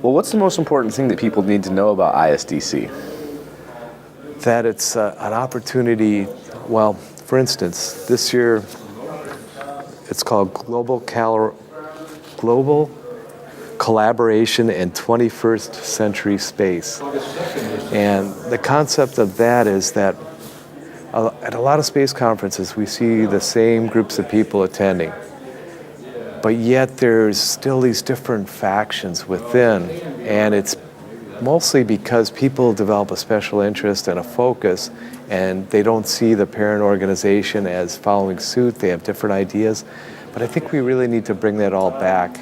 Well, what's the most important thing that people need to know about ISDC? That it's an opportunity, well, for instance, this year it's called Global Collaboration in 21st Century Space. And the concept of that is that at a lot of space conferences we see the same groups of people attending, but yet there's still these different factions within, and it's mostly because people develop a special interest and a focus, and they don't see the parent organization as following suit. They have different ideas. But I think we really need to bring that all back.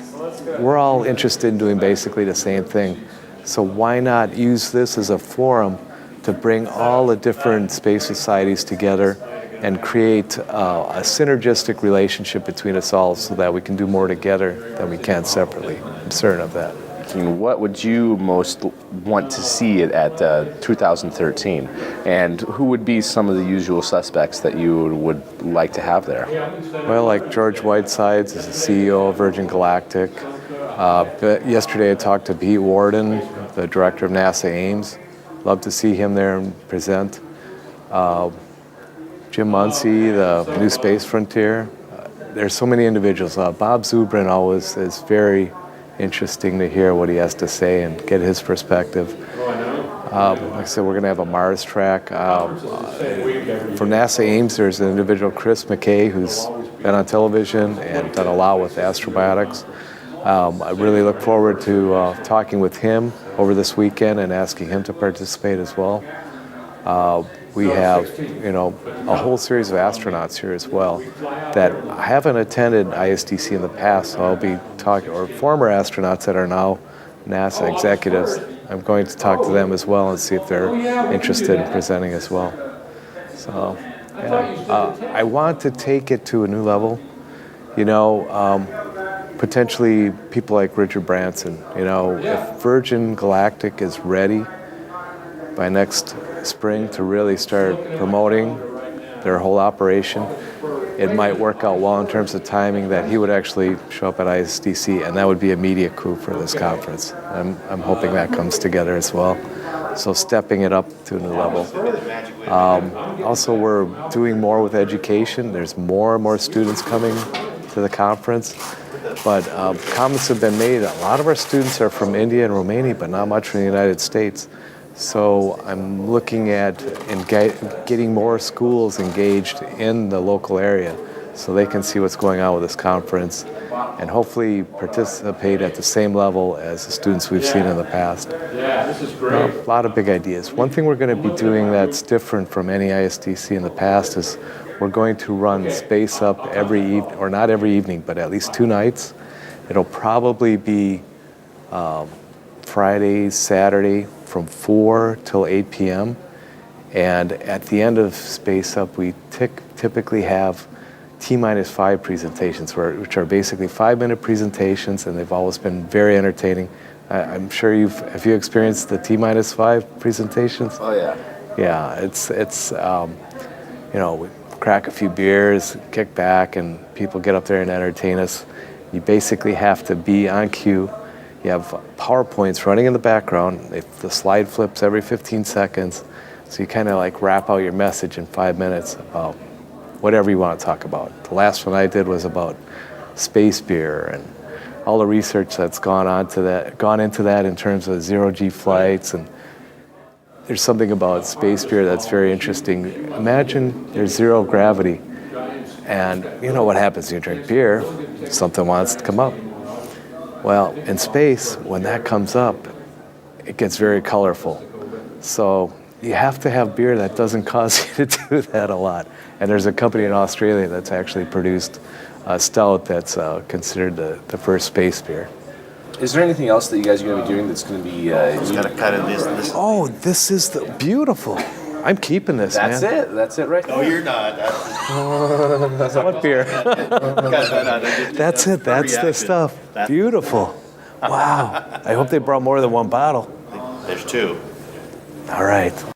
We're all interested in doing basically the same thing. So why not use this as a forum to bring all the different space societies together and create a synergistic relationship between us all so that we can do more together than we can separately. I'm certain of that. What would you most want to see at 2013? And who would be some of the usual suspects that you would like to have there? Well, like George Whitesides is the CEO of Virgin Galactic. Yesterday I talked to Pete Warden, the director of NASA Ames. Love to see him there and present. Jim Muncy, the NewSpace Frontier. There's so many individuals. Bob Zubrin always is very interesting to hear what he has to say and get his perspective. Like I said, we're going to have a Mars track. For NASA Ames, there's an individual, Chris McKay, who's been on television and done a lot with astrobiotics. I really look forward to talking with him over this weekend and asking him to participate as well. We have, a whole series of astronauts here as well that haven't attended ISDC in the past. So I'll be talking, or former astronauts that are now NASA executives. I'm going to talk to them as well and see if they're interested in presenting as well. So, yeah, I want to take it to a new level. Potentially people like Richard Branson. If Virgin Galactic is ready by next spring to really start promoting their whole operation, it might work out well in terms of timing that he would actually show up at ISDC, and that would be a media coup for this conference. I'm hoping that comes together as well. So stepping it up to a new level. Also, we're doing more with education. There's more and more students coming to the conference. But comments have been made. A lot of our students are from India and Romania, but not much from the United States. So I'm looking at getting more schools engaged in the local area so they can see what's going on with this conference and hopefully participate at the same level as the students we've seen in the past. Yeah, this is great. A lot of big ideas. One thing we're going to be doing that's different from any ISDC in the past is we're going to run Space Up every evening, or not every evening, but at least 2 nights. It'll probably be Friday, Saturday from 4 till 8 p.m. And at the end of Space Up, we typically have T-5 presentations, which are basically 5-minute presentations, and they've always been very entertaining. I'm sure have you experienced the T-5 presentations? Oh yeah. Yeah, it's we crack a few beers, kick back, and people get up there and entertain us. You basically have to be on cue. You have PowerPoints running in the background. The slide flips every 15 seconds. So you kind of like wrap out your message in 5 minutes about whatever you want to talk about. The last one I did was about space beer and all the research that's gone into that in terms of zero-G flights. And there's something about space beer that's very interesting. Imagine there's zero gravity. And you know what happens when you drink beer? Something wants to come up. Well, in space, when that comes up, it gets very colorful. So you have to have beer that doesn't cause you to do that a lot. And there's a company in Australia that's actually produced a stout that's considered the first space beer. Is there anything else that you guys are going to be doing that's going to be... It's got to cut in this. Oh, this is beautiful. I'm keeping this, That's man. it. That's it right No, there. you're not. What beer? That's it. That's the stuff. Beautiful. Wow. I hope they brought more than one bottle. There's 2. All right.